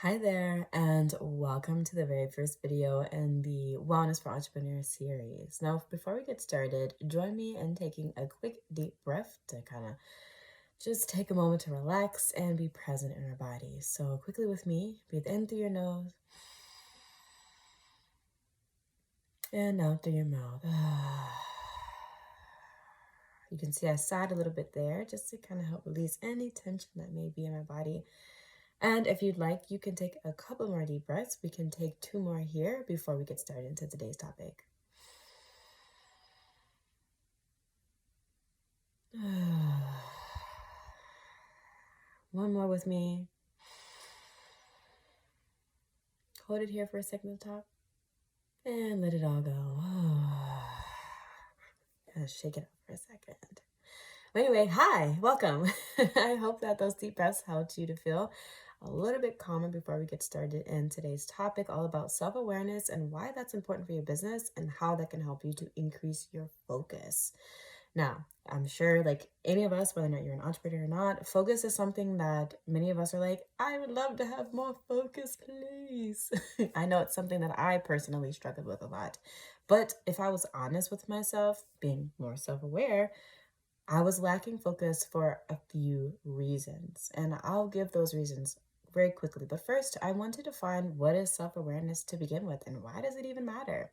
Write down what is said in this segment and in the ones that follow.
Hi there, and welcome to the very first video in the Wellness for Entrepreneurs series. Now, before we get started, join me in taking a quick deep breath to kind of just take a moment to relax and be present in our bodies. So, quickly with me, breathe in through your nose and out through your mouth. You can see I sighed a little bit there just to kind of help release any tension that may be in my body. And if you'd like, you can take a couple more deep breaths. We can take 2 more here before we get started into today's topic. One more with me. Hold it here for a second at the top. And let it all go. Gotta shake it up for a second. Anyway, hi, welcome. I hope that those deep breaths helped you to feel a little bit calmer before we get started in today's topic, all about self-awareness and why that's important for your business and how that can help you to increase your focus. Now, I'm sure like any of us, whether or not you're an entrepreneur or not, focus is something that many of us are like, I would love to have more focus, please. I know it's something that I personally struggled with a lot. But if I was honest with myself, being more self-aware, I was lacking focus for a few reasons, and I'll give those reasons very quickly. But first, I want to define what is self-awareness to begin with, and why does it even matter?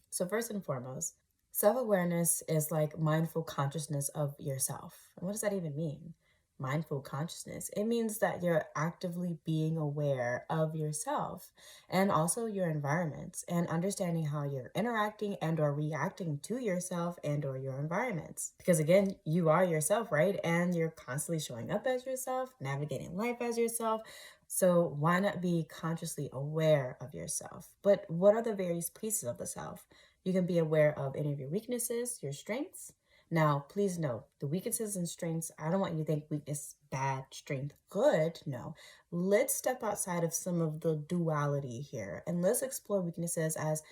So first and foremost, self-awareness is like mindful consciousness of yourself. And what does that even mean? Mindful consciousness. It means that you're actively being aware of yourself and also your environments and understanding how you're interacting and or reacting to yourself and or your environments. Because again, you are yourself, right? And you're constantly showing up as yourself, navigating life as yourself. So why not be consciously aware of yourself? But what are the various pieces of the self? You can be aware of any of your weaknesses, your strengths. Now, please note, the weaknesses and strengths, I don't want you to think weakness, bad, strength, good. No. Let's step outside of some of the duality here and let's explore weaknesses as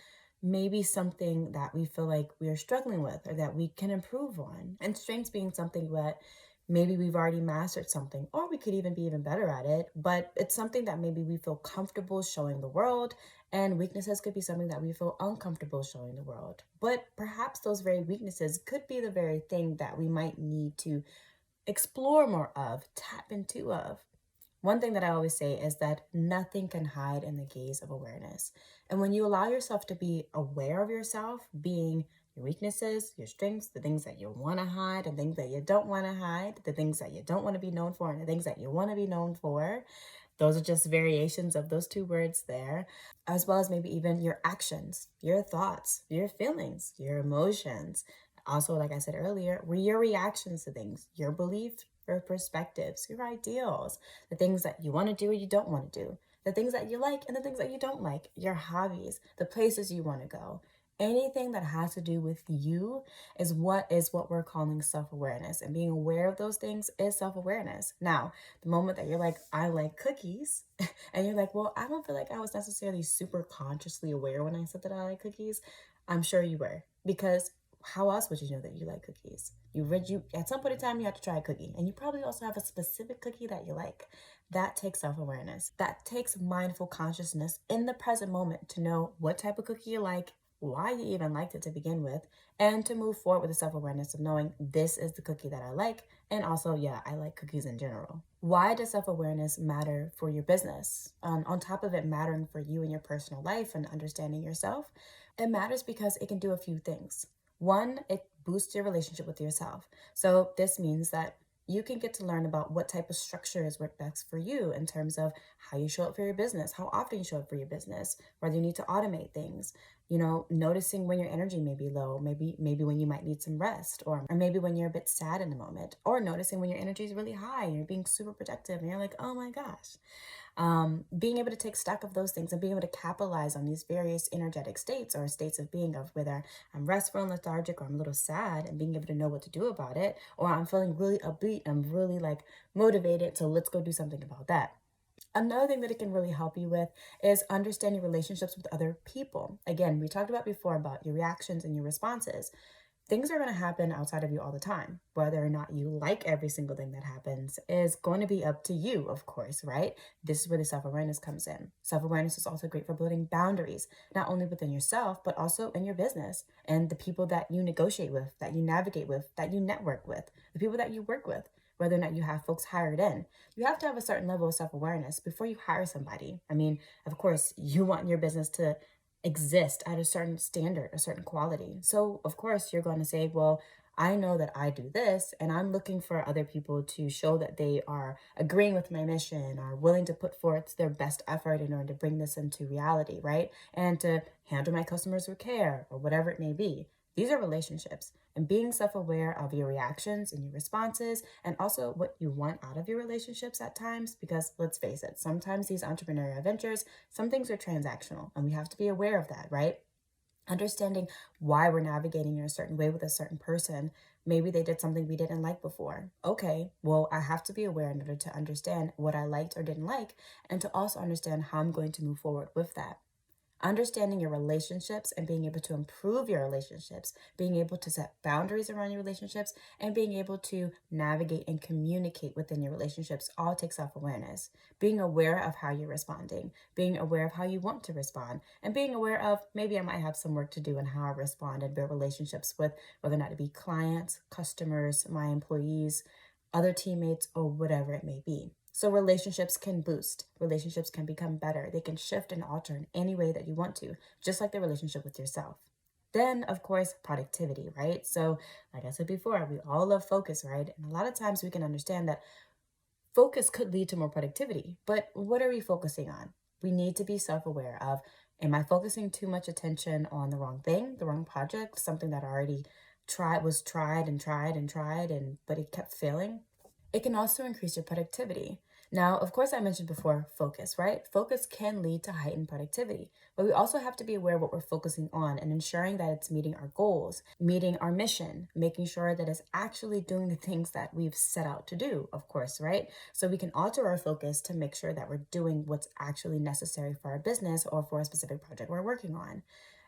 maybe something that we feel like we are struggling with or that we can improve on. And strengths being something that maybe we've already mastered something, or we could even be even better at it, but it's something that maybe we feel comfortable showing the world, and weaknesses could be something that we feel uncomfortable showing the world. But perhaps those very weaknesses could be the very thing that we might need to explore more of, tap into of. One thing that I always say is that nothing can hide in the gaze of awareness. And when you allow yourself to be aware of yourself, being your weaknesses, your strengths, the things that you want to hide, and things that you don't want to hide, the things that you don't want to be known for, and the things that you want to be known for, those are just variations of those two words there, as well as maybe even your actions, your thoughts, your feelings, your emotions. Also, like I said earlier, your reactions to things, your beliefs, your perspectives, your ideals, the things that you want to do or you don't want to do, the things that you like and the things that you don't like, your hobbies, the places you want to go. Anything that has to do with you is what we're calling self-awareness. And being aware of those things is self-awareness. Now, the moment that you're like, I like cookies, and you're like, well, I don't feel like I was necessarily super consciously aware when I said that I like cookies. I'm sure you were, because how else would you know that you like cookies? You at some point in time you have to try a cookie, and you probably also have a specific cookie that you like. That takes self-awareness. That takes mindful consciousness in the present moment to know what type of cookie you like, why you even liked it to begin with, and to move forward with the self-awareness of knowing this is the cookie that I like, and also, yeah, I like cookies in general. Why does self-awareness matter for your business? On top of it mattering for you in your personal life and understanding yourself, it matters because it can do a few things. One, it boosts your relationship with yourself. So this means that you can get to learn about what type of structures work best for you in terms of how you show up for your business, how often you show up for your business, whether you need to automate things, noticing when your energy may be low, maybe when you might need some rest, or maybe when you're a bit sad in the moment, or noticing when your energy is really high and you're being super productive and you're like, oh my gosh. Being able to take stock of those things and being able to capitalize on these various energetic states or states of being, of whether I'm restful and lethargic or I'm a little sad, and being able to know what to do about it, or I'm feeling really upbeat, I'm really like motivated, so let's go do something about that. Another thing that it can really help you with is understanding relationships with other people. Again, we talked about before about your reactions and your responses. things are going to happen outside of you all the time. Whether or not you like every single thing that happens is going to be up to you, of course, right? This is where the self-awareness comes in. Self-awareness is also great for building boundaries, not only within yourself, but also in your business and the people that you negotiate with, that you navigate with, that you network with, the people that you work with, whether or not you have folks hired in. You have to have a certain level of self-awareness before you hire somebody. I mean, of course, you want your business to exist at a certain standard, a certain quality. So, of course, you're going to say, well, I know that I do this, and I'm looking for other people to show that they are agreeing with my mission, are willing to put forth their best effort in order to bring this into reality, right? And to handle my customers with care or whatever it may be. These are relationships, and being self aware of your reactions and your responses, and also what you want out of your relationships at times, because let's face it, sometimes these entrepreneurial ventures, some things are transactional, and we have to be aware of that, right? Understanding why we're navigating in a certain way with a certain person. Maybe they did something we didn't like before. Okay, well, I have to be aware in order to understand what I liked or didn't like, and to also understand how I'm going to move forward with that. Understanding your relationships and being able to improve your relationships, being able to set boundaries around your relationships, and being able to navigate and communicate within your relationships all take self-awareness. Being aware of how you're responding, being aware of how you want to respond, and being aware of maybe I might have some work to do in how I respond and build relationships with whether or not it be clients, customers, my employees, other teammates, or whatever it may be. So relationships can boost, relationships can become better. They can shift and alter in any way that you want to, just like the relationship with yourself. Then, of course, productivity, right? So, like I said before, we all love focus, right? And a lot of times we can understand that focus could lead to more productivity. But what are we focusing on? We need to be self aware of, am I focusing too much attention on the wrong thing, the wrong project, something that already was tried and tried and tried, and but it kept failing? It can also increase your productivity. Now, of course, I mentioned before focus, right? Focus can lead to heightened productivity, but we also have to be aware of what we're focusing on and ensuring that it's meeting our goals, meeting our mission, making sure that it's actually doing the things that we've set out to do, of course, right? So we can alter our focus to make sure that we're doing what's actually necessary for our business or for a specific project we're working on.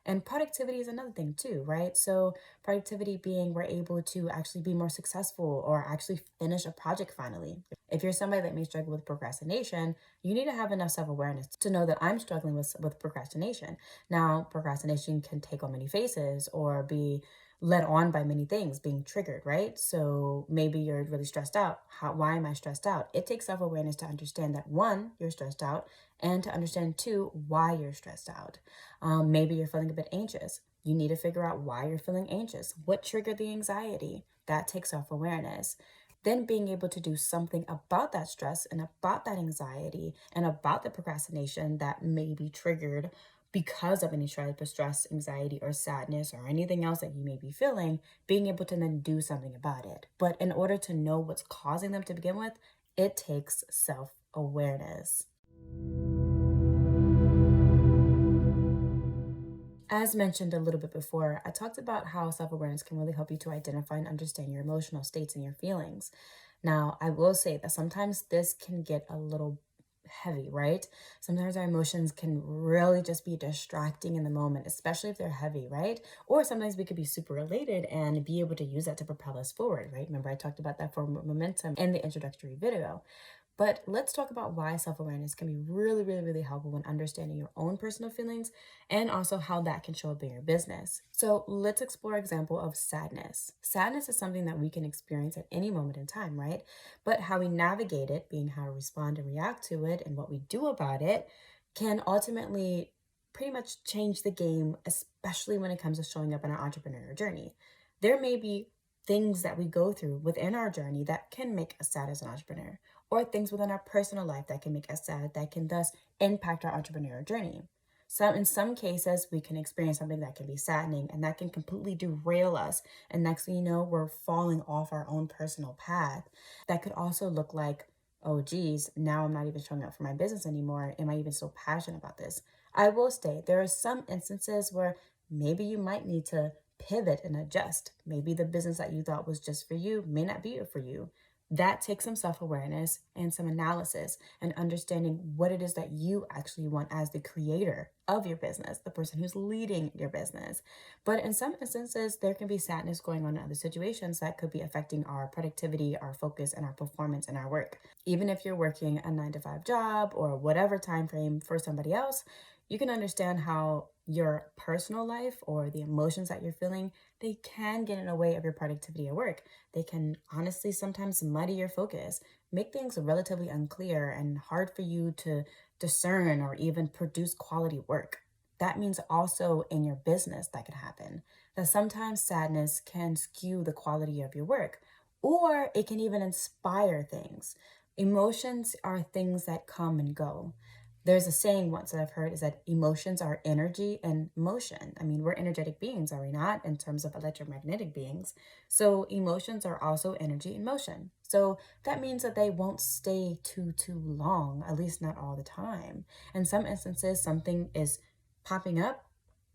And productivity is another thing too, right? So productivity being we're able to actually be more successful or actually finish a project finally. If you're somebody that may struggle with procrastination, you need to have enough self-awareness to know that I'm struggling with procrastination. Now, procrastination can take on many faces or be led on by many things being triggered, right? So maybe you're really stressed out. Why am I stressed out? It takes self-awareness to understand that one, you're stressed out, and to understand two, why you're stressed out. Maybe you're feeling a bit anxious. You need to figure out why you're feeling anxious. What triggered the anxiety? That takes self-awareness. Then being able to do something about that stress and about that anxiety and about the procrastination that may be triggered because of any type of stress, anxiety, or sadness, or anything else that you may be feeling, being able to then do something about it. But in order to know what's causing them to begin with, it takes self-awareness. As mentioned a little bit before, I talked about how self-awareness can really help you to identify and understand your emotional states and your feelings. Now, I will say that sometimes this can get a little heavy, right? Sometimes our emotions can really just be distracting in the moment, especially if they're heavy, right? Or sometimes we could be super elated and be able to use that to propel us forward, right? Remember, I talked about that for momentum in the introductory video. But let's talk about why self-awareness can be really, really, really helpful when understanding your own personal feelings and also how that can show up in your business. So let's explore an example of sadness. Sadness is something that we can experience at any moment in time, right? But how we navigate it, being how we respond and react to it and what we do about it, can ultimately pretty much change the game, especially when it comes to showing up in our entrepreneurial journey. There may be things that we go through within our journey that can make us sad as an entrepreneur, or things within our personal life that can make us sad, that can thus impact our entrepreneurial journey. So in some cases, we can experience something that can be saddening and that can completely derail us. And next thing you know, we're falling off our own personal path. That could also look like, oh geez, now I'm not even showing up for my business anymore. Am I even so passionate about this? I will state there are some instances where maybe you might need to pivot and adjust. Maybe the business that you thought was just for you may not be for you. That takes some self-awareness and some analysis and understanding what it is that you actually want as the creator of your business, the person who's leading your business. But in some instances, there can be sadness going on in other situations that could be affecting our productivity, our focus, and our performance in our work. Even if you're working a 9 to 5 job or whatever time frame for somebody else, you can understand how your personal life or the emotions that you're feeling, they can get in the way of your productivity at work. They can honestly sometimes muddy your focus, make things relatively unclear and hard for you to discern or even produce quality work. That means also in your business that could happen. That sometimes sadness can skew the quality of your work, or it can even inspire things. Emotions are things that come and go. There's a saying once that I've heard is that emotions are energy and motion. I mean, we're energetic beings, are we not, in terms of electromagnetic beings? So emotions are also energy and motion. So that means that they won't stay too long, at least not all the time. In some instances, something is popping up,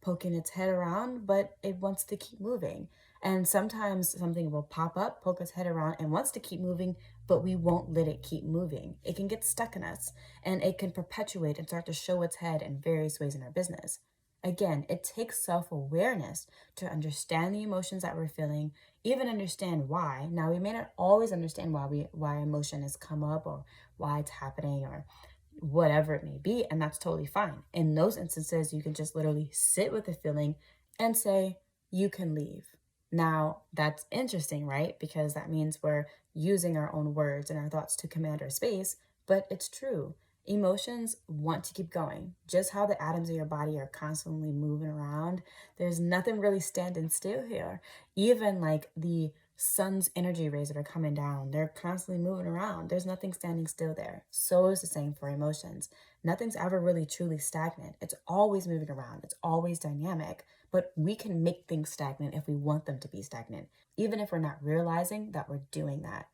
poking its head around, but it wants to keep moving. And sometimes something will pop up, poke its head around, and wants to keep moving, but we won't let it keep moving. It can get stuck in us and it can perpetuate and start to show its head in various ways in our business. Again, it takes self-awareness to understand the emotions that we're feeling, even understand why. Now, we may not always understand why emotion has come up or why it's happening or whatever it may be, and that's totally fine. In those instances, you can just literally sit with the feeling and say, you can leave. Now, that's interesting, right? Because that means we're using our own words and our thoughts to command our space, but it's true. Emotions want to keep going. Just how the atoms of your body are constantly moving around. There's nothing really standing still here. Even like the sun's energy rays that are coming down, they're constantly moving around. There's nothing standing still there. So is the same for emotions. Nothing's ever really truly stagnant. It's always moving around. It's always dynamic. But we can make things stagnant if we want them to be stagnant, even if we're not realizing that we're doing that.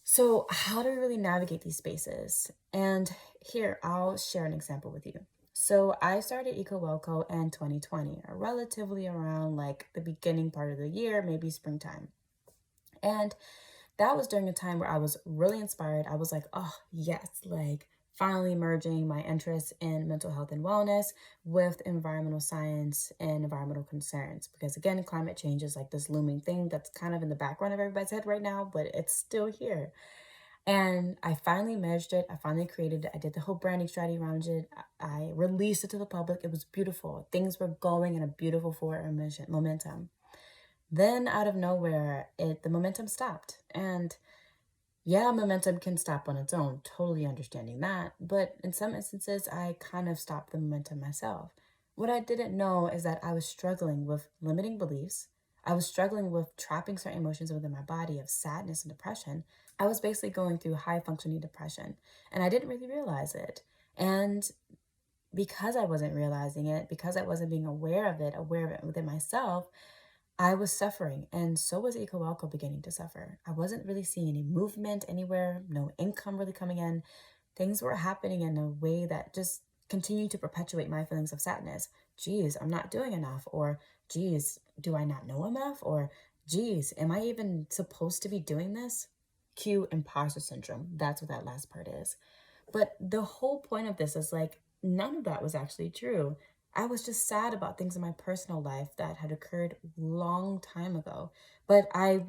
So, how do we really navigate these spaces? And here, I'll share an example with you. So, I started EcoWelco in 2020, or relatively around like the beginning part of the year, maybe springtime. And that was during a time where I was really inspired. I was like, oh, yes, like finally merging my interest in mental health and wellness with environmental science and environmental concerns. Because again, climate change is like this looming thing that's kind of in the background of everybody's head right now, but it's still here. And I finally measured it. I finally created it. I did the whole branding strategy around it. I released it to the public. It was beautiful. Things were going in a beautiful forward momentum. Then out of nowhere, the momentum stopped. And yeah, momentum can stop on its own, totally understanding that. But in some instances, I kind of stopped the momentum myself. What I didn't know is that I was struggling with limiting beliefs. I was struggling with trapping certain emotions within my body of sadness and depression. I was basically going through high functioning depression, and I didn't really realize it. And because I wasn't realizing it, because I wasn't being aware of it within myself, I was suffering, and so was EcoWelco beginning to suffer. I wasn't really seeing any movement anywhere, no income really coming in. Things were happening in a way that just continued to perpetuate my feelings of sadness. Geez, I'm not doing enough. Or, geez, do I not know enough? Or, geez, am I even supposed to be doing this? Cue imposter syndrome. That's what that last part is. But the whole point of this is like, none of that was actually true. I was just sad about things in my personal life that had occurred long time ago. But I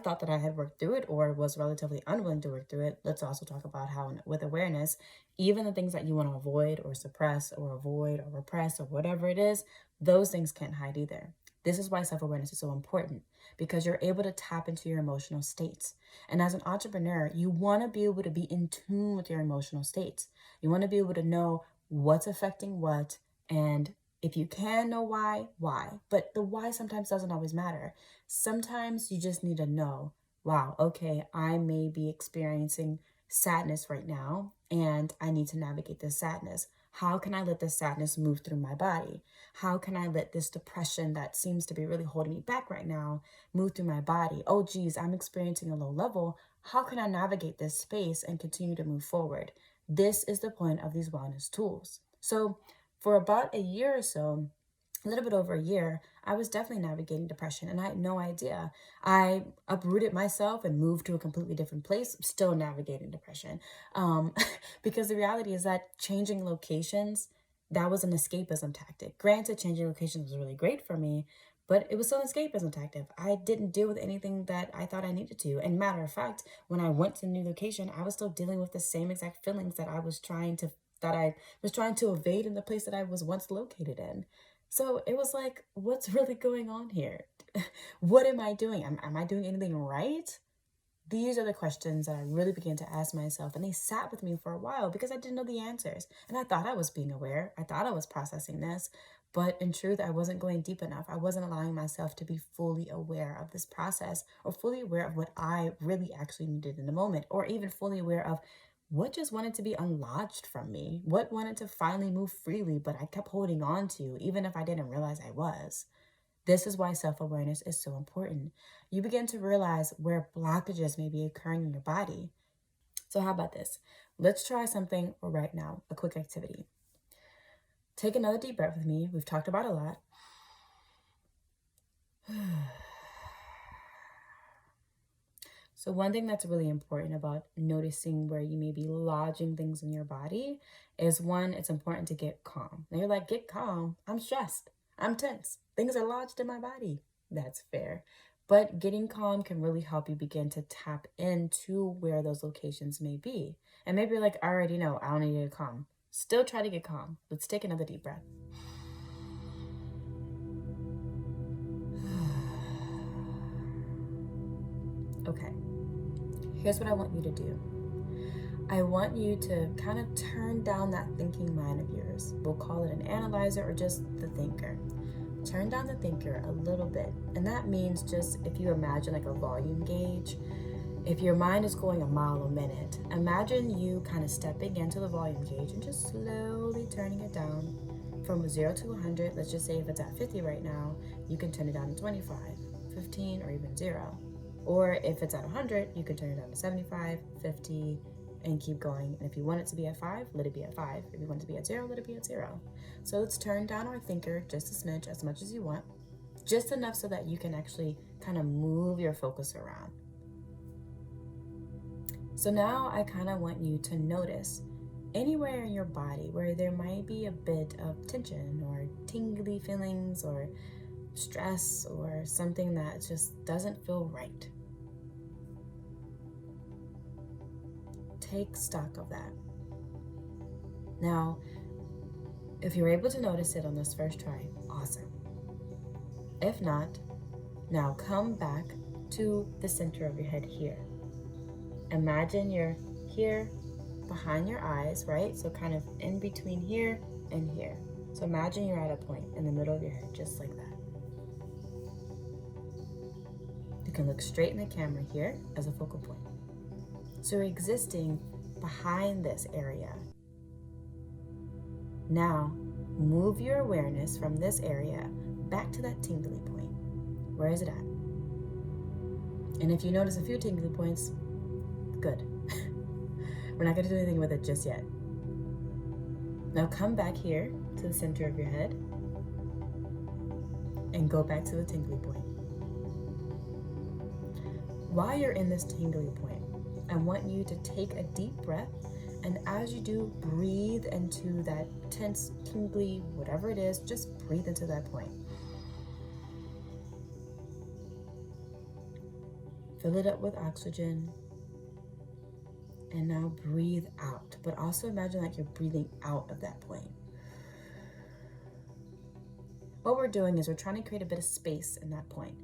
thought that I had worked through it or was relatively unwilling to work through it. Let's also talk about how with awareness, even the things that you want to avoid or suppress or avoid or repress or whatever it is, those things can't hide either. This is why self-awareness is so important, because you're able to tap into your emotional states. And as an entrepreneur, you want to be able to be in tune with your emotional states. You want to be able to know what's affecting what, and if you can know why, why. But the why sometimes doesn't always matter. Sometimes you just need to know, wow, okay, I may be experiencing sadness right now, and I need to navigate this sadness. How can I let this sadness move through my body? How can I let this depression that seems to be really holding me back right now move through my body? Oh, geez, I'm experiencing a low level. How can I navigate this space and continue to move forward? This is the point of these wellness tools. So for about a year or so, a little bit over a year, I was definitely navigating depression and I had no idea. I uprooted myself and moved to a completely different place, still navigating depression. Um, because the reality is that changing locations, that was an escapism tactic. Granted, changing locations was really great for me, but it was still an escapism tactic. I didn't deal with anything that I thought I needed to. And matter of fact, when I went to a new location, I was still dealing with the same exact feelings that I was trying to evade in the place that I was once located in. So it was like, what's really going on here? What am I doing? Am I doing anything right? These are the questions that I really began to ask myself, and they sat with me for a while because I didn't know the answers. And I thought I was being aware, I thought I was processing this, but in truth, I wasn't going deep enough. I wasn't allowing myself to be fully aware of this process or fully aware of what I really actually needed in the moment, or even fully aware of what just wanted to be unlodged from me, what wanted to finally move freely, but I kept holding on to, even if I didn't realize I was. This is why self-awareness is so important. You begin to realize where blockages may be occurring in your body. So how about this? Let's try something right now, a quick activity. Take another deep breath with me. We've talked about a lot. So one thing that's really important about noticing where you may be lodging things in your body is, one, it's important to get calm. And you're like, get calm. I'm stressed. I'm tense. Things are lodged in my body. That's fair. But getting calm can really help you begin to tap into where those locations may be. And maybe you're like, I already know, I don't need to get calm. Still try to get calm. Let's take another deep breath. Okay. Here's what I want you to do. I want you to kind of turn down that thinking mind of yours. We'll call it an analyzer or just the thinker. Turn down the thinker a little bit. And that means, just if you imagine like a volume gauge, if your mind is going a mile a minute, imagine you kind of stepping into the volume gauge and just slowly turning it down from 0 to 100. Let's just say if it's at 50 right now, you can turn it down to 25, 15, or even 0. Or if it's at 100, you can turn it down to 75, 50, and keep going. And if you want it to be at 5, let it be at 5. If you want it to be at 0, let it be at 0. So let's turn down our thinker just a smidge, as much as you want, just enough so that you can actually kind of move your focus around. So now I kind of want you to notice anywhere in your body where there might be a bit of tension or tingly feelings or stress or something that just doesn't feel right. Take stock of that. Now, if you're able to notice it on this first try, awesome. If not, now come back to the center of your head here. Imagine you're here behind your eyes, right? So kind of in between here and here. So imagine you're at a point in the middle of your head, just like that. You can look straight in the camera here as a focal point. So you're existing behind this area. Now, move your awareness from this area back to that tingly point. Where is it at? And if you notice a few tingly points, good. We're not going to do anything with it just yet. Now come back here to the center of your head and go back to the tingly point. While you're in this tingly point, I want you to take a deep breath, and as you do, breathe into that tense, tingly, whatever it is, just breathe into that point. Fill it up with oxygen. And now breathe out, but also imagine like you're breathing out of that point. What we're doing is we're trying to create a bit of space in that point.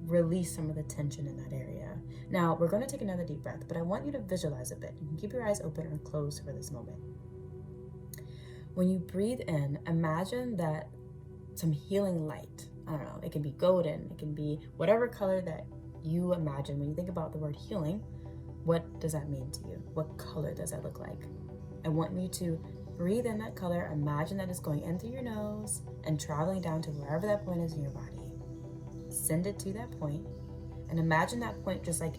Release some of the tension in that area. Now, we're going to take another deep breath, but I want you to visualize a bit. You can keep your eyes open or closed for this moment. When you breathe in, imagine that some healing light, I don't know, it can be golden, it can be whatever color that you imagine. When you think about the word healing, what does that mean to you? What color does that look like? I want you to breathe in that color. Imagine that it's going in through your nose and traveling down to wherever that point is in your body. Send it to that point, and imagine that point just like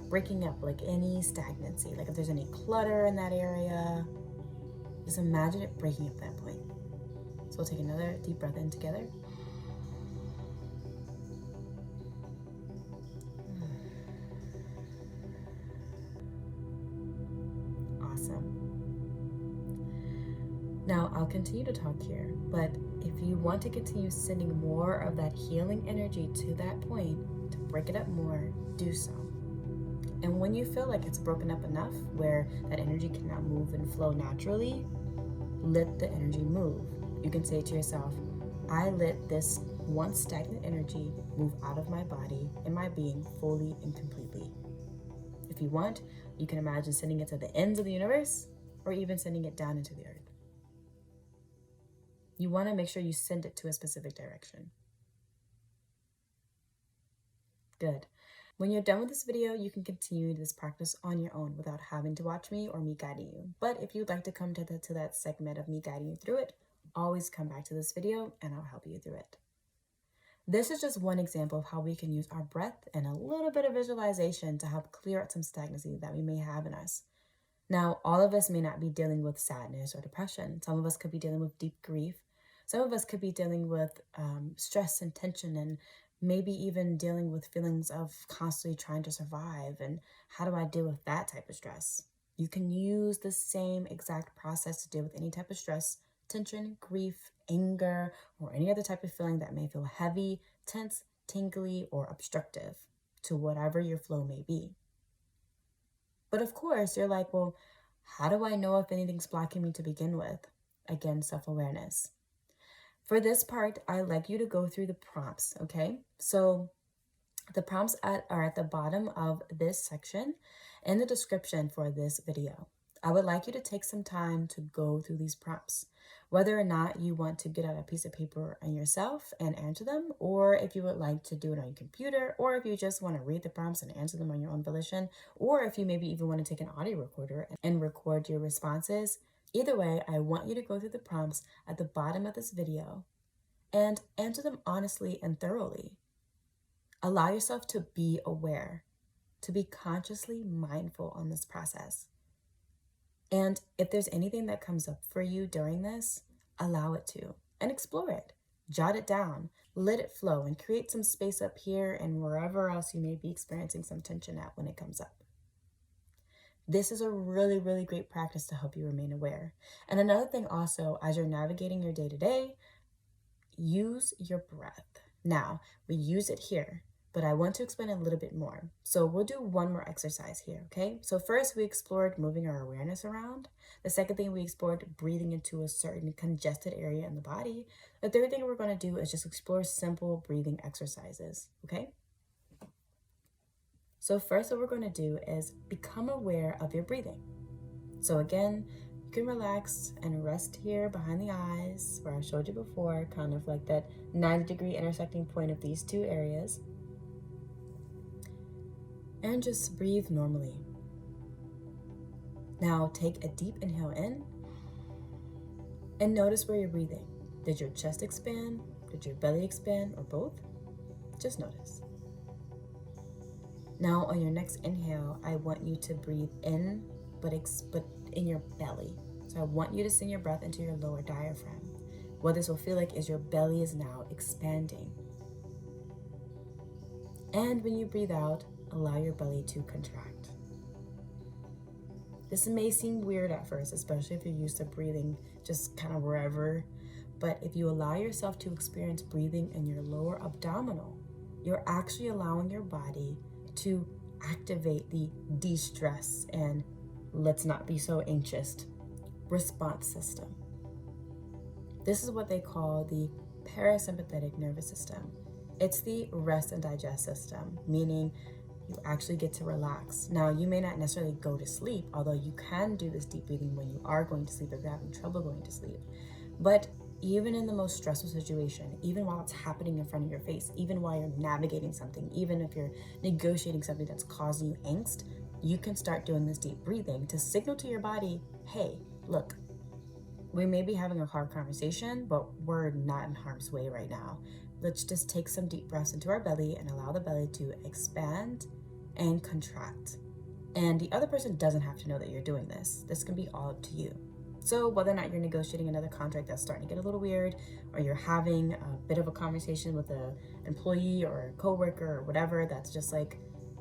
breaking up, like any stagnancy. Like if there's any clutter in that area, just imagine it breaking up that point. So we'll take another deep breath in together. Awesome. Now, I'll continue to talk here, but if you want to continue sending more of that healing energy to that point, to break it up more, do so. And when you feel like it's broken up enough where that energy can now move and flow naturally, let the energy move. You can say to yourself, I let this once stagnant energy move out of my body and my being fully and completely. If you want, you can imagine sending it to the ends of the universe or even sending it down into the earth. You want to make sure you send it to a specific direction. Good. When you're done with this video, you can continue this practice on your own without having to watch me or me guiding you. But if you'd like to come to that segment of me guiding you through it, always come back to this video and I'll help you through it. This is just one example of how we can use our breath and a little bit of visualization to help clear out some stagnancy that we may have in us. Now, all of us may not be dealing with sadness or depression. Some of us could be dealing with deep grief. Some of us could be dealing with stress and tension, and maybe even dealing with feelings of constantly trying to survive. And how do I deal with that type of stress? You can use the same exact process to deal with any type of stress, tension, grief, anger, or any other type of feeling that may feel heavy, tense, tingly, or obstructive to whatever your flow may be. But of course, you're like, well, how do I know if anything's blocking me to begin with? Again, self-awareness. For this part, I'd like you to go through the prompts, okay? So the prompts are at the bottom of this section in the description for this video. I would like you to take some time to go through these prompts, whether or not you want to get out a piece of paper and yourself and answer them, or if you would like to do it on your computer, or if you just want to read the prompts and answer them on your own volition, or if you maybe even want to take an audio recorder and record your responses. Either way, I want you to go through the prompts at the bottom of this video and answer them honestly and thoroughly. Allow yourself to be aware, to be consciously mindful on this process. And if there's anything that comes up for you during this, allow it to and explore it. Jot it down, let it flow, and create some space up here and wherever else you may be experiencing some tension at when it comes up. This is a really, really great practice to help you remain aware. And another thing also, as you're navigating your day-to-day, use your breath. Now, we use it here, but I want to explain a little bit more. So we'll do one more exercise here, okay? So first we explored moving our awareness around. The second thing we explored breathing into a certain congested area in the body. The third thing we're going to do is just explore simple breathing exercises, okay? So first what we're going to do is become aware of your breathing. So again, you can relax and rest here behind the eyes where I showed you before, kind of like that 90-degree intersecting point of these two areas. And just breathe normally. Now take a deep inhale in and notice where you're breathing. Did your chest expand? Did your belly expand, or both? Just notice. Now on your next inhale, I want you to breathe in, but in your belly. So I want you to send your breath into your lower diaphragm. What this will feel like is your belly is now expanding. And when you breathe out, allow your belly to contract. This may seem weird at first, especially if you're used to breathing just kind of wherever. But if you allow yourself to experience breathing in your lower abdominal, you're actually allowing your body to activate the de-stress and let's not be so anxious response system. This is what they call the parasympathetic nervous system. It's the rest and digest system, meaning you actually get to relax. Now, you may not necessarily go to sleep, although you can do this deep breathing when you are going to sleep if you're having trouble going to sleep. But even in the most stressful situation, even while it's happening in front of your face, even while you're navigating something, even if you're negotiating something that's causing you angst, you can start doing this deep breathing to signal to your body, hey, look, we may be having a hard conversation, but we're not in harm's way right now. Let's just take some deep breaths into our belly and allow the belly to expand and contract. And the other person doesn't have to know that you're doing this. This can be all up to you. So whether or not you're negotiating another contract that's starting to get a little weird, or you're having a bit of a conversation with an employee or a coworker or whatever that's just like,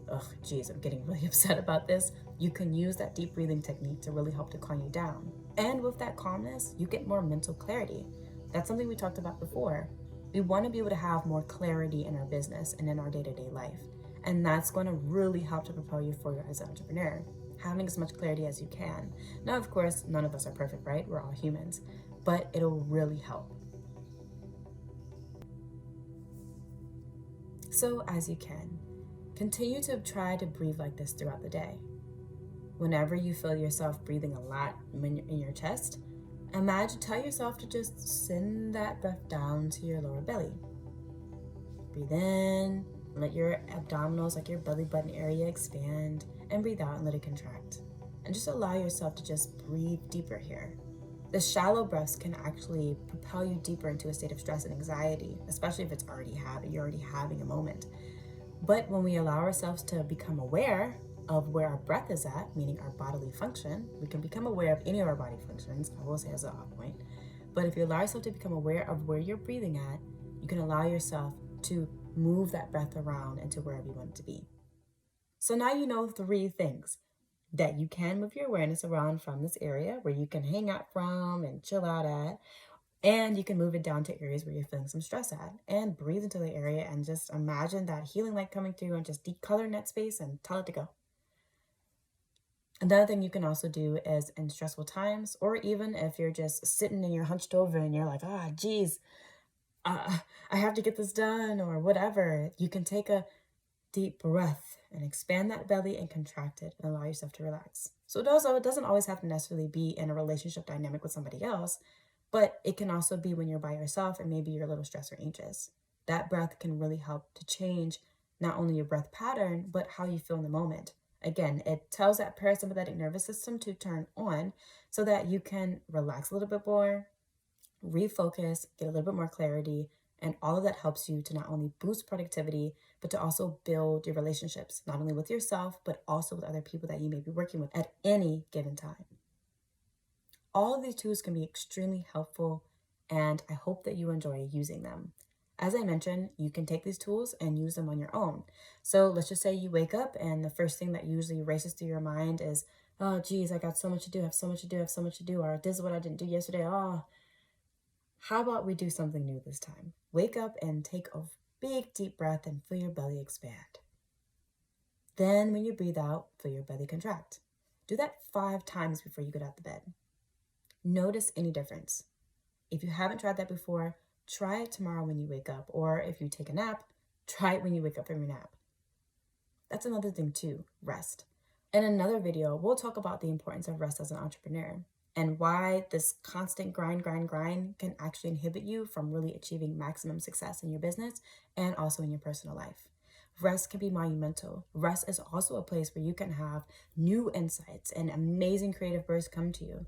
ugh, geez, I'm getting really upset about this, you can use that deep breathing technique to really help to calm you down. And with that calmness, you get more mental clarity. That's something we talked about before. We want to be able to have more clarity in our business and in our day-to-day life. And that's going to really help to propel you forward as an entrepreneur, having as much clarity as you can. Now, of course, none of us are perfect, right? We're all humans, but it'll really help. So as you can, continue to try to breathe like this throughout the day. Whenever you feel yourself breathing a lot in your chest, tell yourself to just send that breath down to your lower belly. Breathe in, let your abdominals, like your belly button area, expand, and breathe out and let it contract. And just allow yourself to just breathe deeper here. The shallow breaths can actually propel you deeper into a state of stress and anxiety, especially if you're already having a moment. But when we allow ourselves to become aware of where our breath is at, meaning our bodily function, we can become aware of any of our body functions, I will say as a point. But if you allow yourself to become aware of where you're breathing at, you can allow yourself to move that breath around into wherever you want it to be. So now you know 3 things that you can move your awareness around from this area where you can hang out from and chill out at, and you can move it down to areas where you're feeling some stress at, and breathe into the area and just imagine that healing light coming through and just decolor that space and tell it to go. Another thing you can also do is in stressful times, or even if you're just sitting and you're hunched over and you're like, geez, I have to get this done or whatever, you can take a deep breath and expand that belly and contract it and allow yourself to relax. So it doesn't always have to necessarily be in a relationship dynamic with somebody else, but it can also be when you're by yourself and maybe you're a little stressed or anxious. That breath can really help to change not only your breath pattern, but how you feel in the moment. Again, it tells that parasympathetic nervous system to turn on so that you can relax a little bit more, refocus, get a little bit more clarity, and all of that helps you to not only boost productivity, but to also build your relationships, not only with yourself, but also with other people that you may be working with at any given time. All of these tools can be extremely helpful, and I hope that you enjoy using them. As I mentioned, you can take these tools and use them on your own. So let's just say you wake up and the first thing that usually races through your mind is, oh, geez, I got so much to do, I have so much to do, I have so much to do, or this is what I didn't do yesterday. Oh, how about we do something new this time? Wake up and take a big deep breath and feel your belly expand. Then when you breathe out, feel your belly contract. Do that 5 times before you get out of bed. Notice any difference. If you haven't tried that before, try it tomorrow when you wake up, or if you take a nap, try it when you wake up from your nap. That's another thing too, rest. In another video, we'll talk about the importance of rest as an entrepreneur and why this constant grind can actually inhibit you from really achieving maximum success in your business and also in your personal life. Rest can be monumental. Rest is also a place where you can have new insights and amazing creative bursts come to you.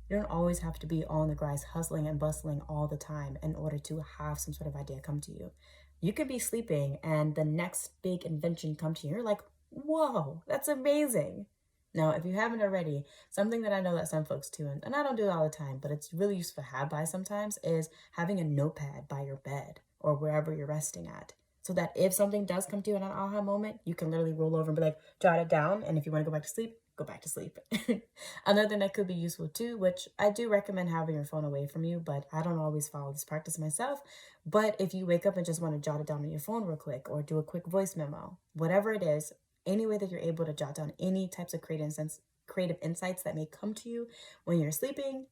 You don't always have to be on the grind, hustling and bustling all the time in order to have some sort of idea come to you. You could be sleeping and the next big invention come to you. You're like, whoa, that's amazing. Now, if you haven't already, something that I know that some folks do, and I don't do it all the time, but it's really useful to have by sometimes, is having a notepad by your bed or wherever you're resting at. So that if something does come to you in an aha moment, you can literally roll over and be like, jot it down. And if you want to go back to sleep, go back to sleep. Another thing that could be useful too, which I do recommend having your phone away from you, but I don't always follow this practice myself. But if you wake up and just want to jot it down on your phone real quick or do a quick voice memo, whatever it is, any way that you're able to jot down any types of creative insights that may come to you when you're sleeping,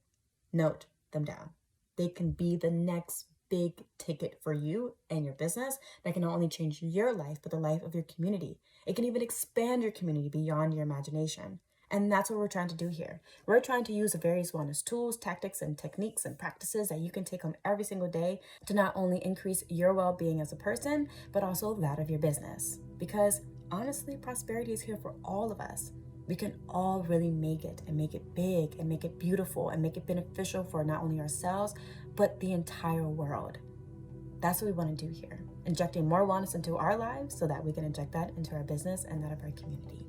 note them down. They can be the next big ticket for you and your business that can not only change your life, but the life of your community. It can even expand your community beyond your imagination. And that's what we're trying to do here. We're trying to use the various wellness tools, tactics, and techniques and practices that you can take on every single day to not only increase your well-being as a person, but also that of your business. Because honestly, prosperity is here for all of us. We can all really make it and make it big and make it beautiful and make it beneficial for not only ourselves, but the entire world. That's what we want to do here. Injecting more wellness into our lives so that we can inject that into our business and that of our community.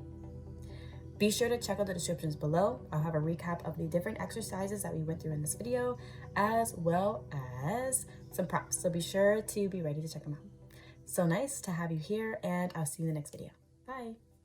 Be sure to check out the descriptions below. I'll have a recap of the different exercises that we went through in this video, as well as some props. So be sure to be ready to check them out. So nice to have you here, and I'll see you in the next video. Bye.